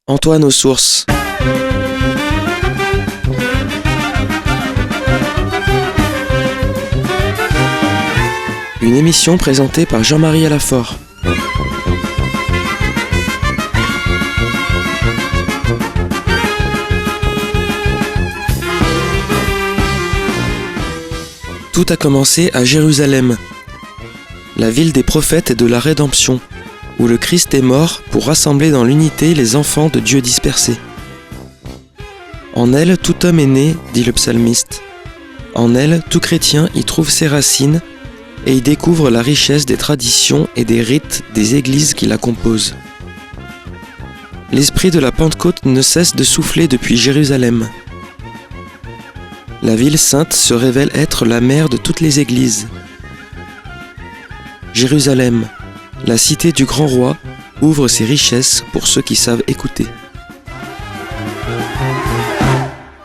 Antoine aux sources. Une émission présentée par Jean-Marie Alafort. Tout a commencé à Jérusalem, la ville des prophètes et de la rédemption, où le Christ est mort pour rassembler dans l'unité les enfants de Dieu dispersés. En elle, tout homme est né, dit le psalmiste. En elle, tout chrétien y trouve ses racines et y découvre la richesse des traditions et des rites des églises qui la composent. L'esprit de la Pentecôte ne cesse de souffler depuis Jérusalem. La ville sainte se révèle être la mère de toutes les églises. Jérusalem, la cité du grand roi, ouvre ses richesses pour ceux qui savent écouter.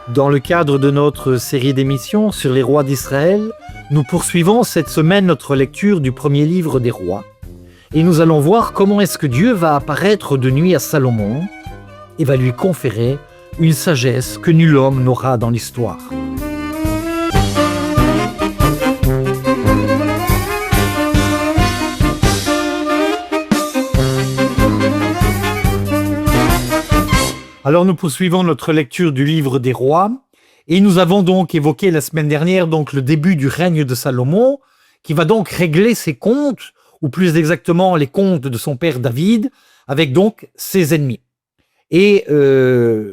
Dans le cadre de notre série d'émissions sur les rois d'Israël, nous poursuivons cette semaine notre lecture du premier livre des rois. Et nous allons voir comment est-ce que Dieu va apparaître de nuit à Salomon et va lui conférer une sagesse que nul homme n'aura dans l'histoire. Alors nous poursuivons notre lecture du livre des rois et nous avons donc évoqué la semaine dernière donc le début du règne de Salomon qui va donc régler ses comptes, ou plus exactement les comptes de son père David, avec donc ses ennemis. Et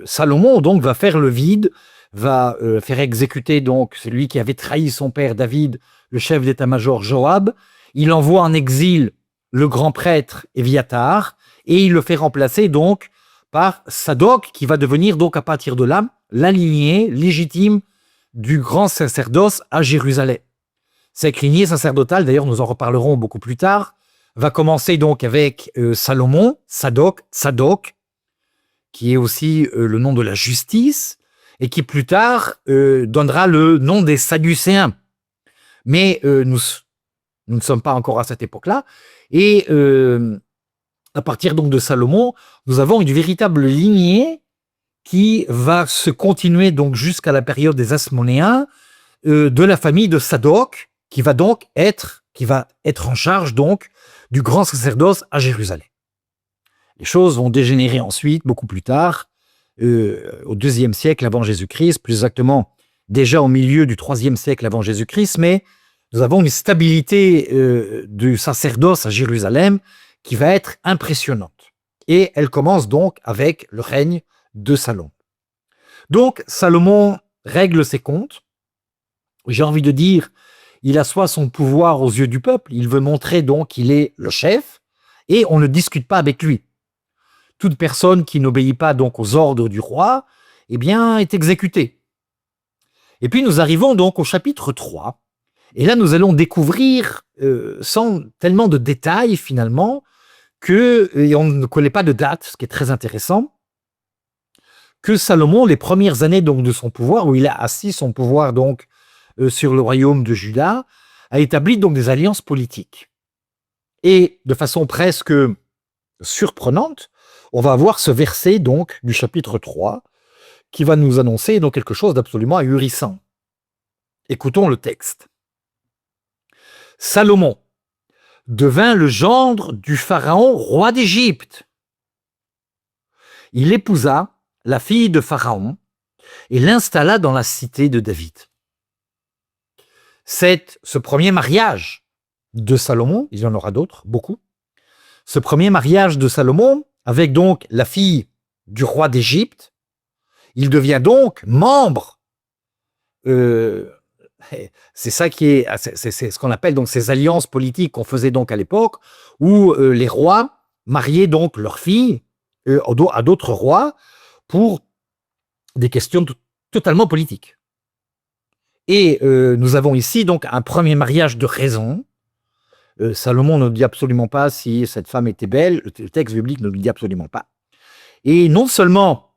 Salomon donc va faire le vide, va faire exécuter donc celui qui avait trahi son père David, le chef d'état-major Joab. Il envoie en exil le grand prêtre Éviatar et il le fait remplacer donc par Sadoc, qui va devenir donc à partir de là la lignée légitime du grand sacerdoce à Jérusalem. Cette lignée sacerdotale, d'ailleurs nous en reparlerons beaucoup plus tard, va commencer donc avec Salomon, Sadoc, qui est aussi le nom de la justice, et qui plus tard donnera le nom des Sadducéens. Mais nous ne sommes pas encore à cette époque-là, et à partir donc de Salomon, nous avons une véritable lignée qui va se continuer donc jusqu'à la période des Hasmonéens de la famille de Sadoc, qui va être en charge donc du grand sacerdoce à Jérusalem. Les choses vont dégénérer ensuite, beaucoup plus tard, au IIe siècle avant Jésus-Christ, plus exactement déjà au milieu du IIIe siècle avant Jésus-Christ, mais nous avons une stabilité du sacerdoce à Jérusalem qui va être impressionnante. Et elle commence donc avec le règne de Salomon. Donc, Salomon règle ses comptes. J'ai envie de dire, il assoit son pouvoir aux yeux du peuple. Il veut montrer donc qu'il est le chef et on ne discute pas avec lui. Toute personne qui n'obéit pas donc aux ordres du roi, eh bien, est exécutée. Et puis, nous arrivons donc au chapitre 3. Et là, nous allons découvrir, sans tellement de détails finalement, et on ne connaît pas de date, ce qui est très intéressant, que Salomon, les premières années donc de son pouvoir, où il a assis son pouvoir donc sur le royaume de Juda, a établi donc des alliances politiques. Et de façon presque surprenante, on va avoir ce verset donc du chapitre 3 qui va nous annoncer donc quelque chose d'absolument ahurissant. Écoutons le texte. Salomon devint le gendre du pharaon, roi d'Égypte. Il épousa la fille de Pharaon et l'installa dans la cité de David. Ce premier mariage de Salomon, il y en aura d'autres, beaucoup, ce premier mariage de Salomon avec donc la fille du roi d'Égypte, il devient donc membre c'est ça qui est, c'est ce qu'on appelle donc ces alliances politiques qu'on faisait donc à l'époque, où les rois mariaient donc leurs filles à d'autres rois pour des questions totalement politiques. Et nous avons ici donc un premier mariage de raison. Salomon ne dit absolument pas si cette femme était belle, le texte biblique ne le dit absolument pas. Et non seulement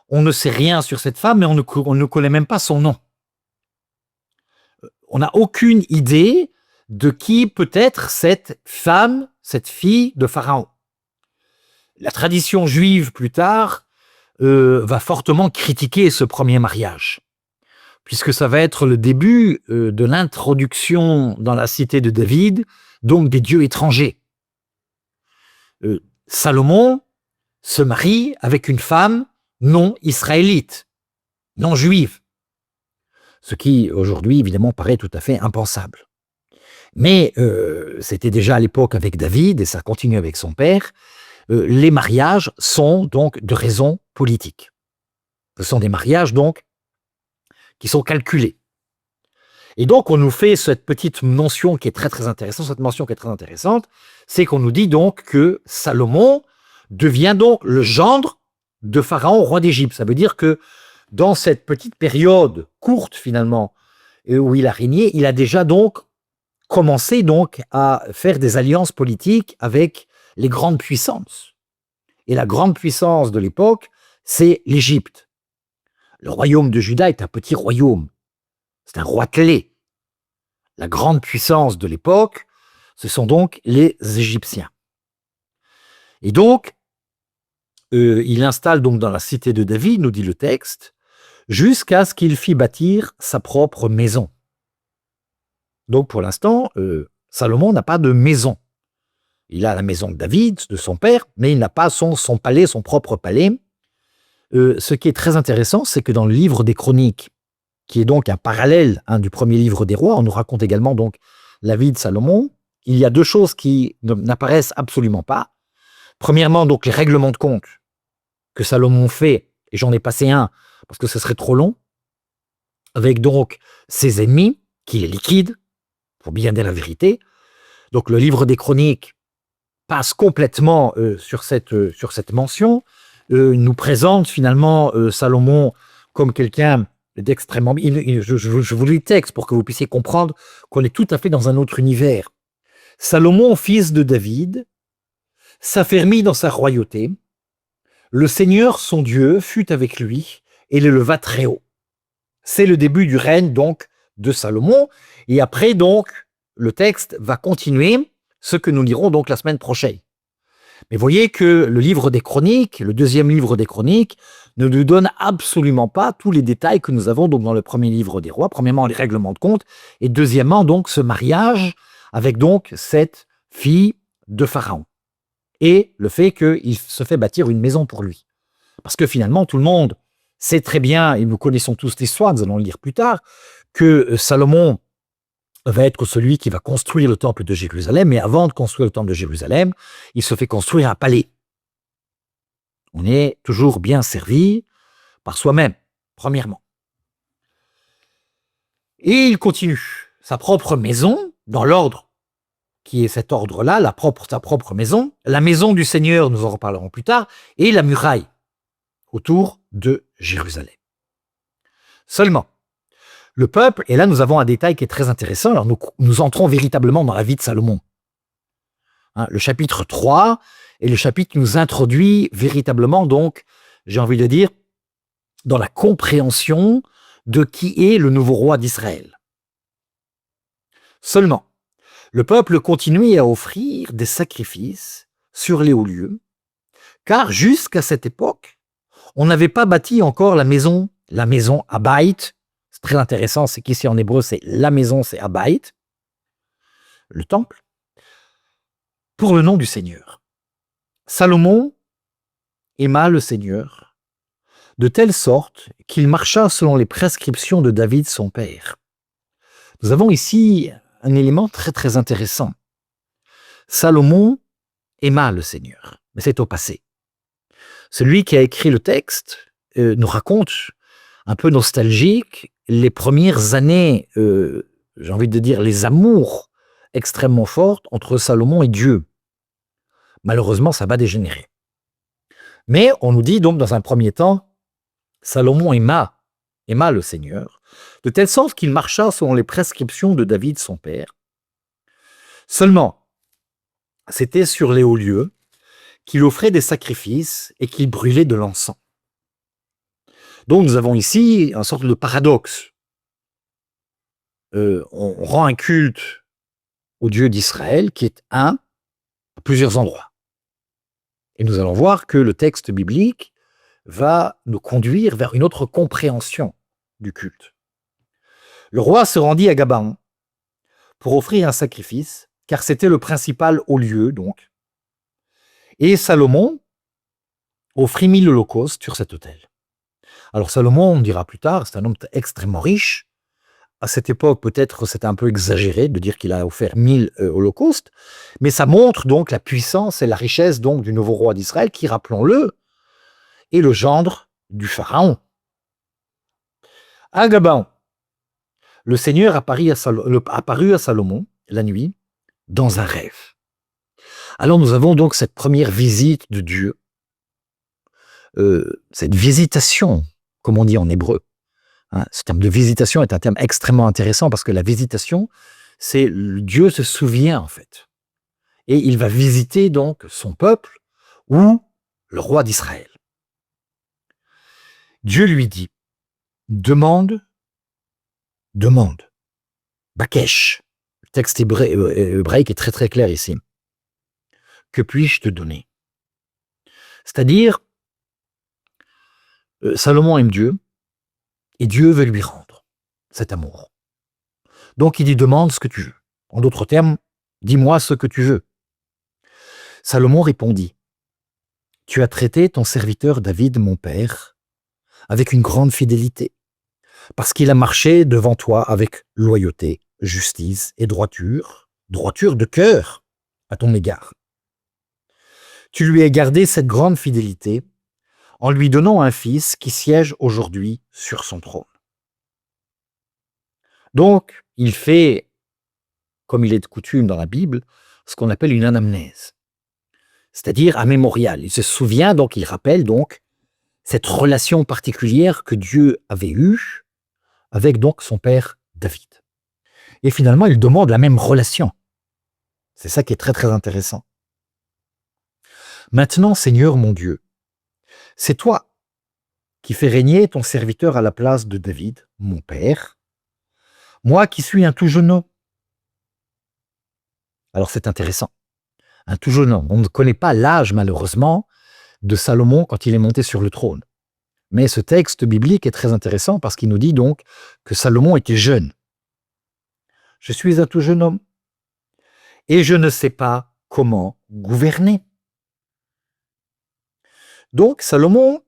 on ne sait rien sur cette femme, mais on ne connaît même pas son nom. On n'a aucune idée de qui peut être cette femme, cette fille de Pharaon. La tradition juive, plus tard, va fortement critiquer ce premier mariage, puisque ça va être le début de l'introduction dans la cité de David, donc des dieux étrangers. Salomon se marie avec une femme non israélite, non juive, ce qui aujourd'hui évidemment paraît tout à fait impensable. Mais c'était déjà à l'époque avec David, et ça continue avec son père, les mariages sont donc de raisons politiques. Ce sont des mariages donc qui sont calculés. Et donc on nous fait cette petite mention qui est très très intéressante, c'est qu'on nous dit donc que Salomon devient donc le gendre de Pharaon, roi d'Égypte. Ça veut dire que dans cette petite période courte finalement où il a régné, il a déjà donc commencé donc à faire des alliances politiques avec les grandes puissances. Et la grande puissance de l'époque, c'est l'Égypte. Le royaume de Juda est un petit royaume. C'est un roitelet. La grande puissance de l'époque, ce sont donc les Égyptiens. Et donc, il installe donc dans la cité de David, nous dit le texte, jusqu'à ce qu'il fit bâtir sa propre maison. Donc pour l'instant, Salomon n'a pas de maison. Il a la maison de David, de son père, mais il n'a pas son palais, son propre palais. Ce qui est très intéressant, c'est que dans le livre des Chroniques, qui est donc un parallèle du premier livre des rois, on nous raconte également donc la vie de Salomon. Il y a deux choses qui n'apparaissent absolument pas. Premièrement, donc les règlements de compte que Salomon fait, et j'en ai passé un parce que ce serait trop long, avec donc ses ennemis, qui les liquident, pour bien dire la vérité. Donc le livre des Chroniques passe complètement sur cette mention, nous présente finalement Salomon comme quelqu'un d'extrêmement... Je vous lis le texte pour que vous puissiez comprendre qu'on est tout à fait dans un autre univers. Salomon, fils de David, s'affermit dans sa royauté. Le Seigneur, son Dieu, fut avec lui et l'éleva très haut. C'est le début du règne donc de Salomon. Et après donc, le texte va continuer, ce que nous lirons donc la semaine prochaine. Mais voyez que le livre des Chroniques, le deuxième livre des Chroniques, ne nous donne absolument pas tous les détails que nous avons donc dans le premier livre des rois. Premièrement, les règlements de compte, et deuxièmement, donc ce mariage avec donc cette fille de Pharaon. Et le fait qu'il se fait bâtir une maison pour lui. Parce que finalement, tout le monde sait très bien, et nous connaissons tous l'histoire, nous allons le lire plus tard, que Salomon va être celui qui va construire le temple de Jérusalem, mais avant de construire le temple de Jérusalem, il se fait construire un palais. On est toujours bien servi par soi-même, premièrement. Et il continue sa propre maison, dans l'ordre qui est cet ordre-là, sa propre maison, la maison du Seigneur, nous en reparlerons plus tard, et la muraille autour de Jérusalem. Seulement, le peuple, et là nous avons un détail qui est très intéressant, alors nous entrons véritablement dans la vie de Salomon. Le chapitre 3 est le chapitre qui nous introduit véritablement, donc, j'ai envie de dire, dans la compréhension de qui est le nouveau roi d'Israël. Seulement, le peuple continuait à offrir des sacrifices sur les hauts lieux, car jusqu'à cette époque, on n'avait pas bâti encore la maison Abaït. C'est très intéressant, c'est qu'ici en hébreu, c'est la maison, c'est Abaït, le temple, pour le nom du Seigneur. Salomon aima le Seigneur de telle sorte qu'il marcha selon les prescriptions de David son père. Nous avons ici un élément très très intéressant. Salomon aima le Seigneur, mais c'est au passé. Celui qui a écrit le texte nous raconte, un peu nostalgique, les premières années, j'ai envie de dire les amours extrêmement fortes entre Salomon et Dieu. Malheureusement, ça va dégénérer. Mais on nous dit donc dans un premier temps, Salomon aima le Seigneur, de telle sorte qu'il marcha selon les prescriptions de David son père. Seulement, c'était sur les hauts lieux qu'il offrait des sacrifices et qu'il brûlait de l'encens. Donc nous avons ici une sorte de paradoxe. On rend un culte au Dieu d'Israël qui est un à plusieurs endroits. Et nous allons voir que le texte biblique va nous conduire vers une autre compréhension du culte. Le roi se rendit à Gabaon pour offrir un sacrifice, car c'était le principal haut lieu, donc. Et Salomon offrit 1000 holocaustes sur cet autel. Alors Salomon, on dira plus tard, c'est un homme extrêmement riche. À cette époque, peut-être c'était un peu exagéré de dire qu'il a offert 1000 holocaustes, mais ça montre donc la puissance et la richesse donc du nouveau roi d'Israël, qui, rappelons-le, est le gendre du pharaon. À Gabaon, le Seigneur apparut à Salomon la nuit dans un rêve. Alors nous avons donc cette première visite de Dieu, cette visitation, comme on dit en hébreu. Ce terme de visitation est un terme extrêmement intéressant parce que la visitation, c'est Dieu se souvient en fait. Et il va visiter donc son peuple ou le roi d'Israël. Dieu lui dit, demande, Bakesh. Le texte hébraïque est très très clair ici. Que puis-je te donner? C'est-à-dire, Salomon aime Dieu, et Dieu veut lui rendre cet amour. Donc il dit, demande ce que tu veux. En d'autres termes, dis-moi ce que tu veux. Salomon répondit, tu as traité ton serviteur David, mon père, avec une grande fidélité, parce qu'il a marché devant toi avec loyauté, justice et droiture de cœur à ton égard. Tu lui as gardé cette grande fidélité en lui donnant un fils qui siège aujourd'hui sur son trône. Donc, il fait, comme il est de coutume dans la Bible, ce qu'on appelle une anamnèse, c'est-à-dire un mémorial. Il se souvient, donc il rappelle donc cette relation particulière que Dieu avait eue avec donc son père David. Et finalement, il demande la même relation. C'est ça qui est très très intéressant. Maintenant, Seigneur mon Dieu, c'est toi qui fais régner ton serviteur à la place de David, mon père, moi qui suis un tout jeune homme. Alors c'est intéressant. Un tout jeune homme. On ne connaît pas l'âge, malheureusement, de Salomon quand il est monté sur le trône. Mais ce texte biblique est très intéressant parce qu'il nous dit donc que Salomon était jeune. Je suis un tout jeune homme et je ne sais pas comment gouverner. Donc Salomon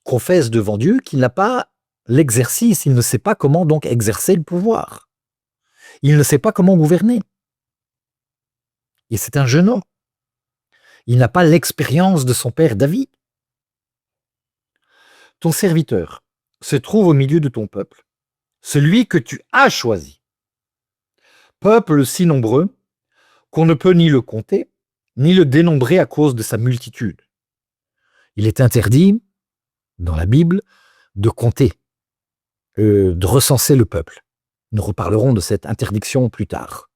confesse devant Dieu qu'il n'a pas l'exercice, il ne sait pas comment donc exercer le pouvoir. Il ne sait pas comment gouverner. Et c'est un jeune homme. Il n'a pas l'expérience de son père David. Ton serviteur se trouve au milieu de ton peuple, celui que tu as choisi. Peuple si nombreux qu'on ne peut ni le compter, ni le dénombrer à cause de sa multitude. Il est interdit, dans la Bible, de compter, de recenser le peuple. Nous reparlerons de cette interdiction plus tard.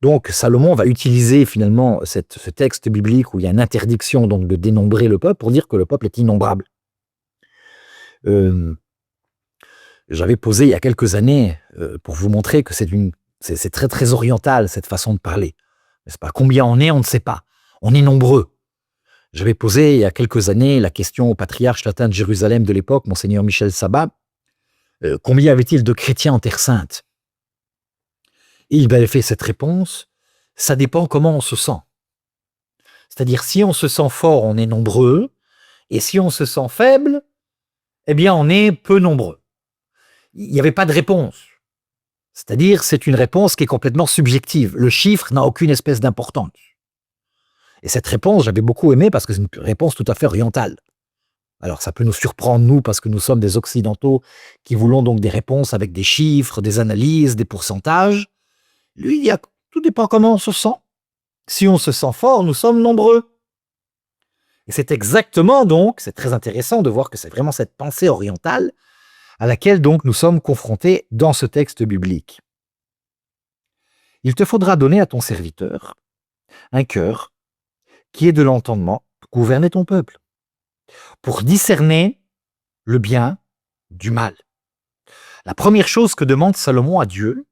Donc Salomon va utiliser finalement ce texte biblique où il y a une interdiction donc de dénombrer le peuple pour dire que le peuple est innombrable. J'avais posé il y a quelques années pour vous montrer que c'est très très oriental cette façon de parler. N'est-ce pas? Combien on est, on ne sait pas. On est nombreux. J'avais posé il y a quelques années la question au patriarche latin de Jérusalem de l'époque, Monseigneur Michel Sabat, combien y avait-il de chrétiens en Terre Sainte? Et il m'avait fait cette réponse, ça dépend comment on se sent. C'est-à-dire, si on se sent fort, on est nombreux, et si on se sent faible, eh bien, on est peu nombreux. Il n'y avait pas de réponse. C'est-à-dire, c'est une réponse qui est complètement subjective. Le chiffre n'a aucune espèce d'importance. Et cette réponse, j'avais beaucoup aimé parce que c'est une réponse tout à fait orientale. Alors, ça peut nous surprendre, nous, parce que nous sommes des Occidentaux qui voulons donc des réponses avec des chiffres, des analyses, des pourcentages. Lui, il dit, tout dépend comment on se sent. Si on se sent fort, nous sommes nombreux. Et c'est exactement donc, c'est très intéressant de voir que c'est vraiment cette pensée orientale à laquelle donc nous sommes confrontés dans ce texte biblique. Il te faudra donner à ton serviteur un cœur qui ait de l'entendement pour gouverner ton peuple, pour discerner le bien du mal. La première chose que demande Salomon à Dieu,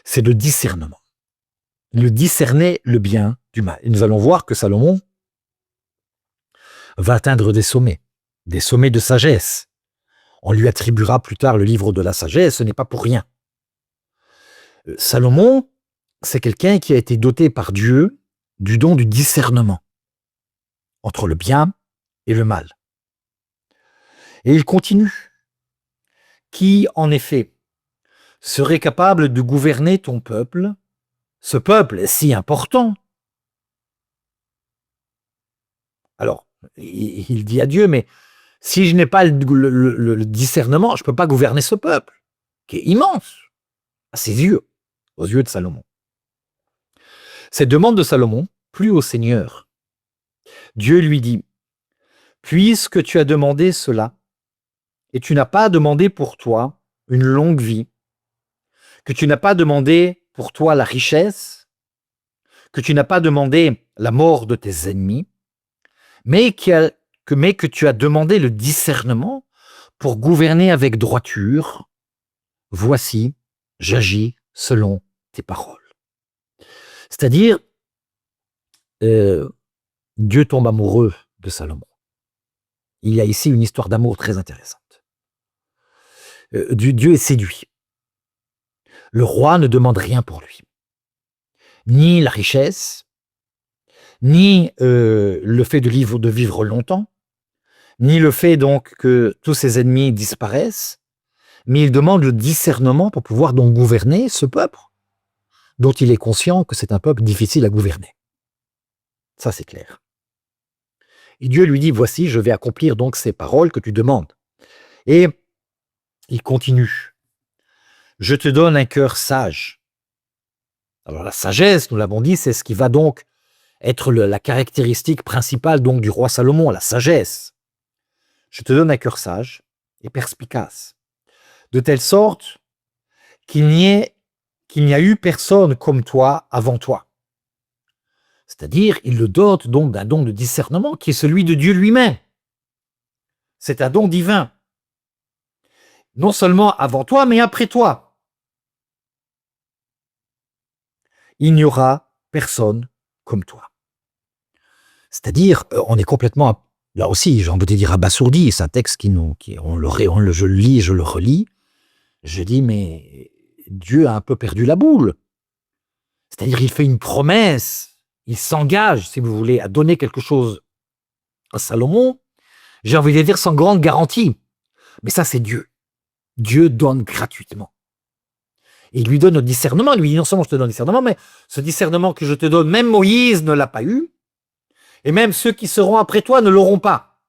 c'est le discernement. Le discerner le bien du mal. Et nous allons voir que Salomon va atteindre des sommets de sagesse. On lui attribuera plus tard le livre de la sagesse, ce n'est pas pour rien. Salomon, c'est quelqu'un qui a été doté par Dieu du don du discernement entre le bien et le mal. Et il continue. Qui, en effet, serait capable de gouverner ton peuple, ce peuple est si important. Alors, il dit à Dieu, mais si je n'ai pas le discernement, je ne peux pas gouverner ce peuple, qui est immense, à ses yeux, aux yeux de Salomon. Cette demande de Salomon plut au Seigneur. Dieu lui dit, puisque tu as demandé cela, et tu n'as pas demandé pour toi une longue vie, que tu n'as pas demandé pour toi la richesse, que tu n'as pas demandé la mort de tes ennemis, mais que tu as demandé le discernement pour gouverner avec droiture, voici, j'agis selon tes paroles. C'est-à-dire, Dieu tombe amoureux de Salomon. Il y a ici une histoire d'amour très intéressante. Dieu est séduit. Le roi ne demande rien pour lui. Ni la richesse, ni le fait de vivre longtemps, ni le fait donc que tous ses ennemis disparaissent, mais il demande le discernement pour pouvoir donc gouverner ce peuple, dont il est conscient que c'est un peuple difficile à gouverner. Ça, c'est clair. Et Dieu lui dit, voici, je vais accomplir donc ces paroles que tu demandes. Et il continue. Je te donne un cœur sage. Alors la sagesse, nous l'avons dit, c'est ce qui va donc être la caractéristique principale donc du roi Salomon, la sagesse. Je te donne un cœur sage et perspicace, de telle sorte qu'il n'y a eu personne comme toi avant toi. C'est-à-dire, il le dote donc d'un don de discernement qui est celui de Dieu lui-même. C'est un don divin. Non seulement avant toi, mais après toi. Il n'y aura personne comme toi. C'est-à-dire, on est complètement, là aussi, j'ai envie de dire abasourdi. C'est un texte je le lis, je le relis. Je dis, mais Dieu a un peu perdu la boule. C'est-à-dire, il fait une promesse, il s'engage, si vous voulez, à donner quelque chose à Salomon. J'ai envie de dire sans grande garantie. Mais ça, c'est Dieu. Dieu donne gratuitement. Et il lui donne le discernement. Il lui dit, non seulement je te donne le discernement, mais ce discernement que je te donne, même Moïse ne l'a pas eu. Et même ceux qui seront après toi ne l'auront pas.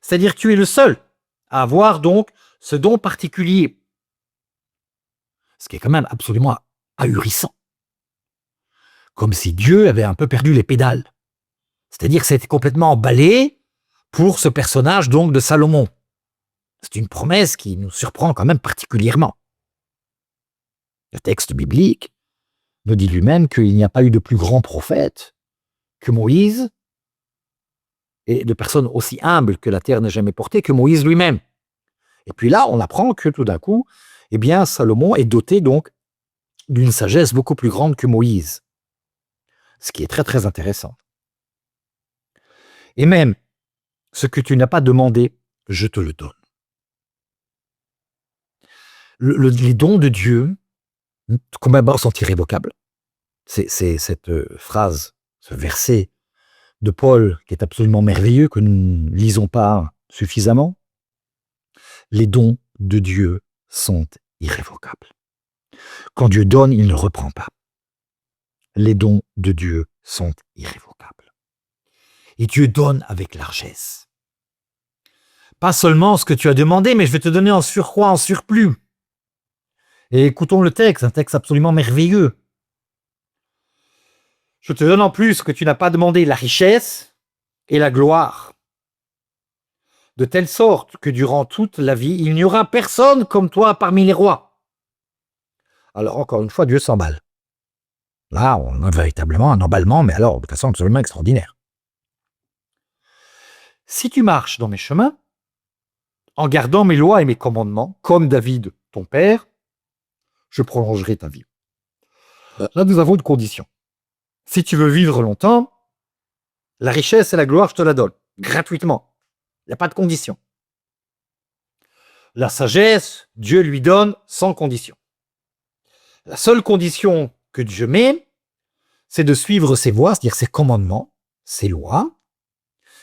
C'est-à-dire que tu es le seul à avoir donc ce don particulier. Ce qui est quand même absolument ahurissant. Comme si Dieu avait un peu perdu les pédales. C'est-à-dire que c'était complètement emballé pour ce personnage donc de Salomon. C'est une promesse qui nous surprend quand même particulièrement. Le texte biblique nous dit lui-même qu'il n'y a pas eu de plus grand prophète que Moïse, et de personne aussi humble que la terre n'ait jamais porté que Moïse lui-même. Et puis là, on apprend que tout d'un coup, eh bien, Salomon est doté donc d'une sagesse beaucoup plus grande que Moïse. Ce qui est très très intéressant. Et même, ce que tu n'as pas demandé, je te le donne. Les dons de Dieu, comme d'abord, sont irrévocables. C'est cette phrase, ce verset de Paul qui est absolument merveilleux, que nous ne lisons pas suffisamment. Les dons de Dieu sont irrévocables. Quand Dieu donne, il ne reprend pas. Les dons de Dieu sont irrévocables. Et Dieu donne avec largesse. Pas seulement ce que tu as demandé, mais je vais te donner en surcroît, en surplus. Et écoutons le texte, un texte absolument merveilleux. Je te donne en plus ce que tu n'as pas demandé, la richesse et la gloire. De telle sorte que durant toute la vie, il n'y aura personne comme toi parmi les rois. Alors encore une fois, Dieu s'emballe. Là, on a véritablement un emballement, mais alors de façon absolument extraordinaire. Si tu marches dans mes chemins, en gardant mes lois et mes commandements, comme David, ton père, je prolongerai ta vie. Là, nous avons une condition. si tu veux vivre longtemps, la richesse et la gloire, je te la donne, gratuitement. Il n'y a pas de condition. La sagesse, Dieu lui donne sans condition. La seule condition que Dieu met, c'est de suivre ses voies, c'est-à-dire ses commandements, ses lois,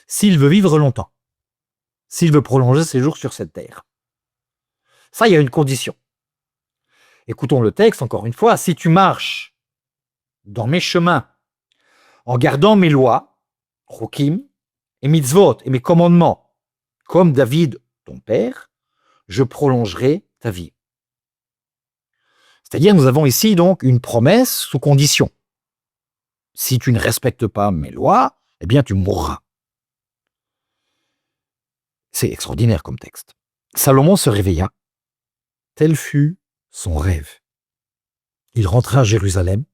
s'il veut vivre longtemps, s'il veut prolonger ses jours sur cette terre. Ça, il y a une condition. Écoutons le texte encore une fois. Si tu marches dans mes chemins, en gardant mes lois, chokim, et mitzvot, et mes commandements, comme David, ton père, je prolongerai ta vie. C'est-à-dire, nous avons ici donc une promesse sous condition. Si tu ne respectes pas mes lois, eh bien tu mourras. C'est extraordinaire comme texte. Salomon se réveilla. Tel fut son rêve. Il rentra à Jérusalem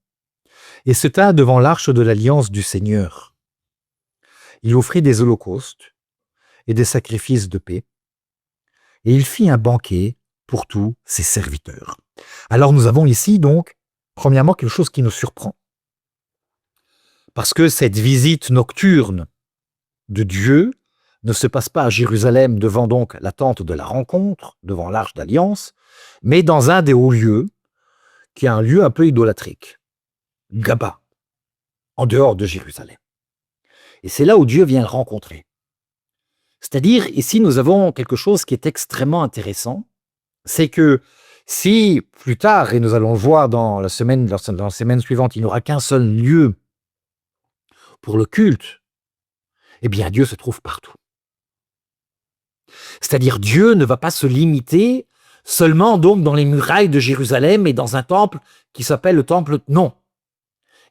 et se tint devant l'arche de l'alliance du Seigneur. Il offrit des holocaustes et des sacrifices de paix, et il fit un banquet pour tous ses serviteurs. Alors nous avons ici donc, premièrement, quelque chose qui nous surprend. Parce que cette visite nocturne de Dieu ne se passe pas à Jérusalem devant donc la tente de la rencontre, devant l'arche d'alliance, mais dans un des hauts lieux, qui est un lieu un peu idolâtrique, Gaba, en dehors de Jérusalem. Et c'est là où Dieu vient le rencontrer. C'est-à-dire, ici, nous avons quelque chose qui est extrêmement intéressant, c'est que si plus tard, et nous allons le voir dans la semaine suivante, il n'y aura qu'un seul lieu pour le culte, eh bien Dieu se trouve partout. C'est-à-dire Dieu ne va pas se limiter seulement donc dans les murailles de Jérusalem et dans un temple qui s'appelle le temple, non.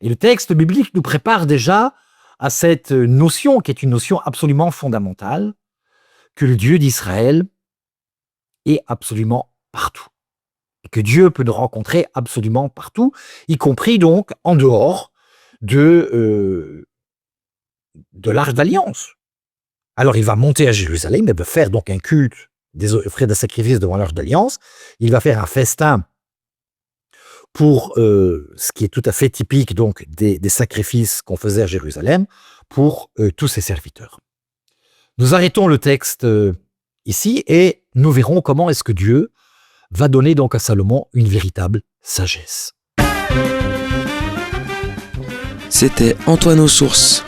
Et le texte biblique nous prépare déjà à cette notion qui est une notion absolument fondamentale, que le Dieu d'Israël est absolument partout. Et que Dieu peut nous rencontrer absolument partout, y compris donc en dehors de l'arche d'alliance. Alors il va monter à Jérusalem, il va faire donc un culte, offrir des sacrifices devant l'arche d'alliance, il va faire un festin pour ce qui est tout à fait typique donc des sacrifices qu'on faisait à Jérusalem pour tous ses serviteurs. Nous arrêtons le texte ici et nous verrons comment est-ce que Dieu va donner donc à Salomon une véritable sagesse. C'était Antoine aux Sources.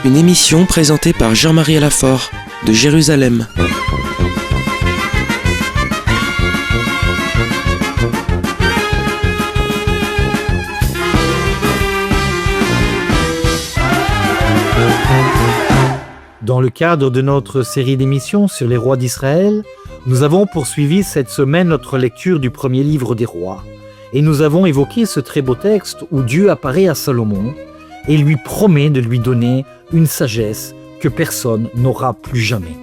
Une émission présentée par Jean-Marie Alafort de Jérusalem. Dans le cadre de notre série d'émissions sur les rois d'Israël, nous avons poursuivi cette semaine notre lecture du premier livre des rois. Et nous avons évoqué ce très beau texte où Dieu apparaît à Salomon et lui promet de lui donner une sagesse que personne n'aura plus jamais.